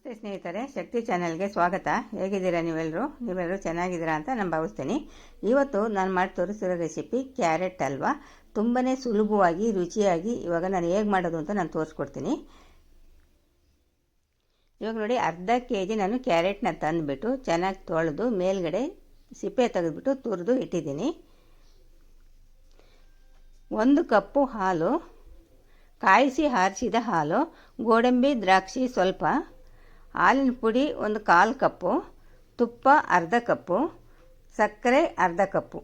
ನಮಸ್ತೆ ಸ್ನೇಹಿತರೆ, ಶಕ್ತಿ ಚಾನೆಲ್ಗೆ ಸ್ವಾಗತ. ಹೇಗಿದ್ದೀರಾ ನೀವೆಲ್ಲರೂ ಚೆನ್ನಾಗಿದ್ದೀರಾ ಅಂತ ನಾನು ಭಾವಿಸ್ತೀನಿ. ಇವತ್ತು ನಾನು ಮಾಡಿ ತೋರಿಸಿರೋ ರೆಸಿಪಿ ಕ್ಯಾರೆಟ್ ಹಲ್ವಾ. ತುಂಬಾ ಸುಲಭವಾಗಿ ರುಚಿಯಾಗಿ ಇವಾಗ ನಾನು ಹೇಗೆ ಮಾಡೋದು ಅಂತ ನಾನು ತೋರಿಸ್ಕೊಡ್ತೀನಿ. ಇವಾಗ ನೋಡಿ, ಅರ್ಧ kg ನಾನು ಕ್ಯಾರೆಟ್ನ ತಂದುಬಿಟ್ಟು ಚೆನ್ನಾಗಿ ತೊಳೆದು ಮೇಲ್ಗಡೆ ಸಿಪ್ಪೆ ತೆಗೆದುಬಿಟ್ಟು ತುರಿದು ಇಟ್ಟಿದ್ದೀನಿ. 1 ಕಪ್ಪು ಹಾಲು, ಕಾಯಿಸಿ ಆರಿಸಿದ ಹಾಲು, ಗೋಡಂಬಿ ದ್ರಾಕ್ಷಿ ಸ್ವಲ್ಪ, ಹಾಲಿನ ಪುಡಿ 1/4 ಕಪ್ಪು, ತುಪ್ಪ ಅರ್ಧ ಕಪ್ಪು, ಸಕ್ಕರೆ ಅರ್ಧ ಕಪ್ಪು.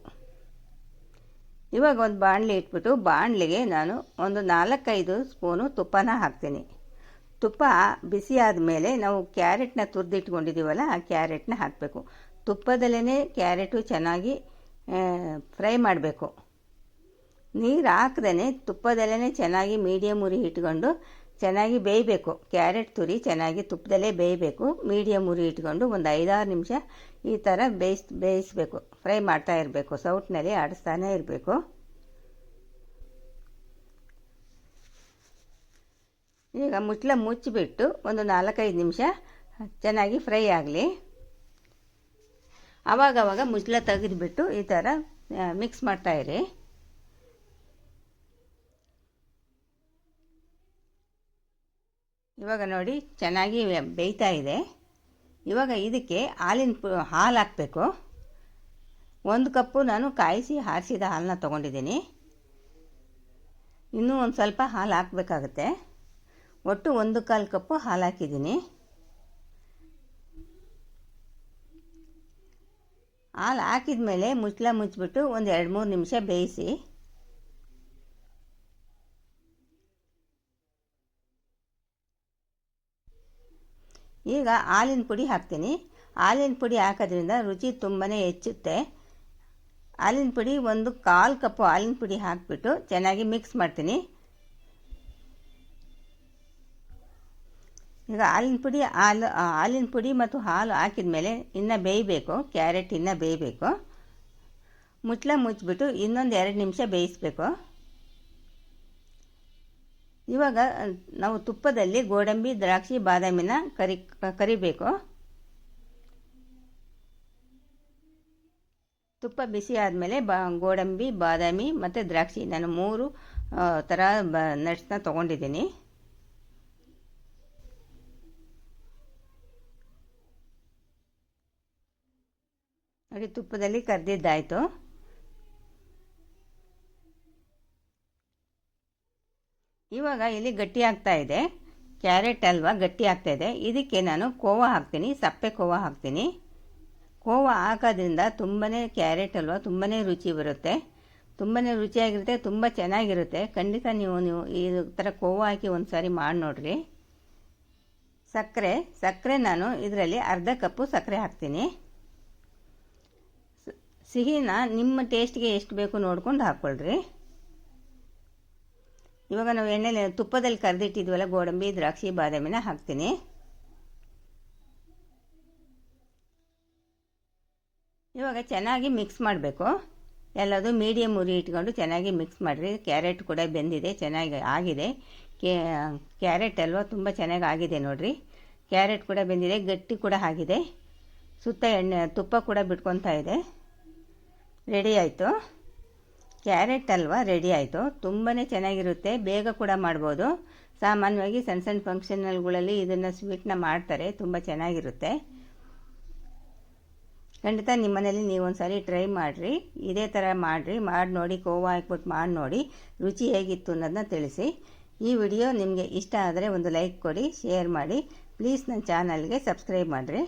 ಇವಾಗ ಒಂದು ಬಾಣಲಿ ಇಟ್ಬಿಟ್ಟು ಬಾಣಲಿಗೆ ನಾನು ಒಂದು 4-5 ಸ್ಪೂನು ತುಪ್ಪನ ಹಾಕ್ತೀನಿ. ತುಪ್ಪ ಬಿಸಿ ಆದಮೇಲೆ ನಾವು ಕ್ಯಾರೆಟ್ನ ತುರಿದಿಟ್ಕೊಂಡಿದ್ದೀವಲ್ಲ, ಆ ಕ್ಯಾರೆಟ್ನ ಹಾಕಬೇಕು. ತುಪ್ಪದಲ್ಲೇ ಕ್ಯಾರೆಟು ಚೆನ್ನಾಗಿ ಫ್ರೈ ಮಾಡಬೇಕು. ನೀರು ಹಾಕ್ದೇ ತುಪ್ಪದಲ್ಲೇ ಚೆನ್ನಾಗಿ ಮೀಡಿಯಮ್ ಉರಿ ಇಟ್ಕೊಂಡು ಚೆನ್ನಾಗಿ ಬೇಯಬೇಕು. ಕ್ಯಾರೆಟ್ ತುರಿ ಚೆನ್ನಾಗಿ ತುಪ್ಪದಲ್ಲೇ ಬೇಯಬೇಕು. ಮೀಡಿಯಮ್ ಉರಿ ಇಟ್ಕೊಂಡು ಒಂದು 5-6 ನಿಮಿಷ ಈ ಥರ ಬೇಯಿಸಬೇಕು. ಫ್ರೈ ಮಾಡ್ತಾ ಇರಬೇಕು, ಸೌಟ್ನಲ್ಲಿ ಆಡಿಸ್ತಾನೇ ಇರಬೇಕು. ಈಗ ಮುಚ್ಚಿಬಿಟ್ಟು ಒಂದು 4-5 ನಿಮಿಷ ಚೆನ್ನಾಗಿ ಫ್ರೈ ಆಗಲಿ. ಆವಾಗವಾಗ ಮುಚ್ಚಳ ತೆಗೆದುಬಿಟ್ಟು ಈ ಥರ ಮಿಕ್ಸ್ ಮಾಡ್ತಾಯಿರಿ. ಇವಾಗ ನೋಡಿ ಚೆನ್ನಾಗಿ ಬೇಯ್ತಾ ಇದೆ. ಇವಾಗ ಇದಕ್ಕೆ ಹಾಲು ಹಾಕಬೇಕು. 1 ಕಪ್ಪು ನಾನು ಕಾಯಿಸಿ ಆರಿಸಿದ ಹಾಲನ್ನ ತೊಗೊಂಡಿದ್ದೀನಿ. ಇನ್ನೂ ಒಂದು ಸ್ವಲ್ಪ ಹಾಲು ಹಾಕಬೇಕಾಗುತ್ತೆ. ಒಟ್ಟು 1/4 ಕಪ್ಪು ಹಾಲು ಹಾಕಿದ್ದೀನಿ. ಹಾಲು ಹಾಕಿದ ಮೇಲೆ ಮುಚ್ಚಳ ಮುಚ್ಚಿಬಿಟ್ಟು ಒಂದು 2-3 ನಿಮಿಷ ಬೇಯಿಸಿ. ಈಗ ಹಾಲಿನ ಪುಡಿ ಹಾಕ್ತೀನಿ. ಹಾಲಿನ ಪುಡಿ ಹಾಕೋದ್ರಿಂದ ರುಚಿ ತುಂಬಾ ಹೆಚ್ಚುತ್ತೆ. ಹಾಲಿನ ಪುಡಿ 1/4 ಕಪ್ಪು ಹಾಲಿನ ಪುಡಿ ಹಾಕಿಬಿಟ್ಟು ಚೆನ್ನಾಗಿ ಮಿಕ್ಸ್ ಮಾಡ್ತೀನಿ. ಈಗ ಹಾಲಿನ ಪುಡಿ ಮತ್ತು ಹಾಲು ಹಾಕಿದ ಮೇಲೆ ಇನ್ನೂ ಬೇಯಬೇಕು. ಕ್ಯಾರೆಟ್ ಇನ್ನೂ ಬೇಯಬೇಕು. ಮುಚ್ಚಳ ಮುಚ್ಚಿಬಿಟ್ಟು ಇನ್ನೊಂದು 2 ನಿಮಿಷ ಬೇಯಿಸಬೇಕು. ಇವಾಗ ನಾವು ತುಪ್ಪದಲ್ಲಿ ಗೋಡಂಬಿ ದ್ರಾಕ್ಷಿ ಬಾದಾಮಿನ ಕರಿಬೇಕು. ತುಪ್ಪ ಬಿಸಿ ಆದಮೇಲೆ ಗೋಡಂಬಿ ಬಾದಾಮಿ ಮತ್ತು ದ್ರಾಕ್ಷಿ ನಾನು 3 ಥರ ನಟ್ಸ್ನ ತೊಗೊಂಡಿದ್ದೀನಿ. ನೋಡಿ, ತುಪ್ಪದಲ್ಲಿ ಕರೆದಿದ್ದಾಯಿತು. ಇವಾಗ ಇಲ್ಲಿ ಗಟ್ಟಿ ಆಗ್ತಾ ಇದೆ. ಕ್ಯಾರೆಟ್ ಹಲ್ವಾ ಗಟ್ಟಿ ಆಗ್ತಾ ಇದೆ. ಇದಕ್ಕೆ ನಾನು ಕೋವಾ ಹಾಕ್ತೀನಿ, ಸಪ್ಪೆ ಕೋವಾ ಹಾಕ್ತೀನಿ. ಕೋವಾ ಹಾಕೋದ್ರಿಂದ ತುಂಬಾ ಕ್ಯಾರೆಟ್ ಹಲ್ವಾ ತುಂಬಾ ರುಚಿ ಬರುತ್ತೆ. ತುಂಬಾ ರುಚಿಯಾಗಿರುತ್ತೆ, ತುಂಬ ಚೆನ್ನಾಗಿರುತ್ತೆ. ಖಂಡಿತ ನೀವು ಈ ಥರ ಕೋವಾ ಹಾಕಿ ಒಂದು ಸಾರಿ ಮಾಡಿ ನೋಡಿರಿ. ಸಕ್ಕರೆ ನಾನು ಇದರಲ್ಲಿ ಅರ್ಧ ಕಪ್ಪು ಸಕ್ಕರೆ ಹಾಕ್ತೀನಿ. ಸಿಹಿನ ನಿಮ್ಮ ಟೇಸ್ಟ್ಗೆ ಎಷ್ಟು ಬೇಕು ನೋಡ್ಕೊಂಡು ಹಾಕ್ಕೊಳ್ರಿ. ಇವಾಗ ನಾವು ತುಪ್ಪದಲ್ಲಿ ಕರೆದಿಟ್ಟಿದ್ವಲ್ಲ ಗೋಡಂಬಿ ದ್ರಾಕ್ಷಿ ಬಾದಾಮಿನ ಹಾಕ್ತೀನಿ. ಇವಾಗ ಚೆನ್ನಾಗಿ ಮಿಕ್ಸ್ ಮಾಡಬೇಕು. ಎಲ್ಲದು ಮೀಡಿಯಮ್ ಉರಿ ಇಟ್ಕೊಂಡು ಚೆನ್ನಾಗಿ ಮಿಕ್ಸ್ ಮಾಡಿರಿ. ಕ್ಯಾರೆಟ್ ಕೂಡ ಬೆಂದಿದೆ, ಚೆನ್ನಾಗಿ ಆಗಿದೆ. ಕ್ಯಾರೆಟ್ ಹಲ್ವಾ ತುಂಬ ಚೆನ್ನಾಗಿ ಆಗಿದೆ ನೋಡಿರಿ. ಕ್ಯಾರೆಟ್ ಕೂಡ ಬೆಂದಿದೆ, ಗಟ್ಟಿ ಕೂಡ ಆಗಿದೆ. ಸುತ್ತ ತುಪ್ಪ ಕೂಡ ಬಿಟ್ಕೊತಾ ಇದೆ. ರೆಡಿ ಆಯಿತು. ಕ್ಯಾರೆಟ್ ಹಲ್ವಾ ರೆಡಿ ಆಯಿತು. ತುಂಬಾ ಚೆನ್ನಾಗಿರುತ್ತೆ, ಬೇಗ ಕೂಡ ಮಾಡ್ಬೋದು. ಸಾಮಾನ್ಯವಾಗಿ ಸಣ್ಣ ಫಂಕ್ಷನ್ಗಳಲ್ಲಿ ಇದನ್ನು ಸ್ವೀಟ್ನ ಮಾಡ್ತಾರೆ, ತುಂಬ ಚೆನ್ನಾಗಿರುತ್ತೆ. ಖಂಡಿತ ನಿಮ್ಮ ಮನೇಲಿ ನೀವು ಒಂದು ಸಾರಿ ಟ್ರೈ ಮಾಡಿರಿ. ಇದೇ ಥರ ಮಾಡಿ ನೋಡಿ, ಕೋವಾ ಹಾಕ್ಬಿಟ್ಟು ಮಾಡಿ ನೋಡಿ, ರುಚಿ ಹೇಗಿತ್ತು ಅನ್ನೋದನ್ನ ತಿಳಿಸಿ. ಈ ವಿಡಿಯೋ ನಿಮಗೆ ಇಷ್ಟ ಆದರೆ ಒಂದು ಲೈಕ್ ಕೊಡಿ, ಶೇರ್ ಮಾಡಿ. ಪ್ಲೀಸ್ ನನ್ನ ಚಾನಲ್ಗೆ ಸಬ್ಸ್ಕ್ರೈಬ್ ಮಾಡಿರಿ.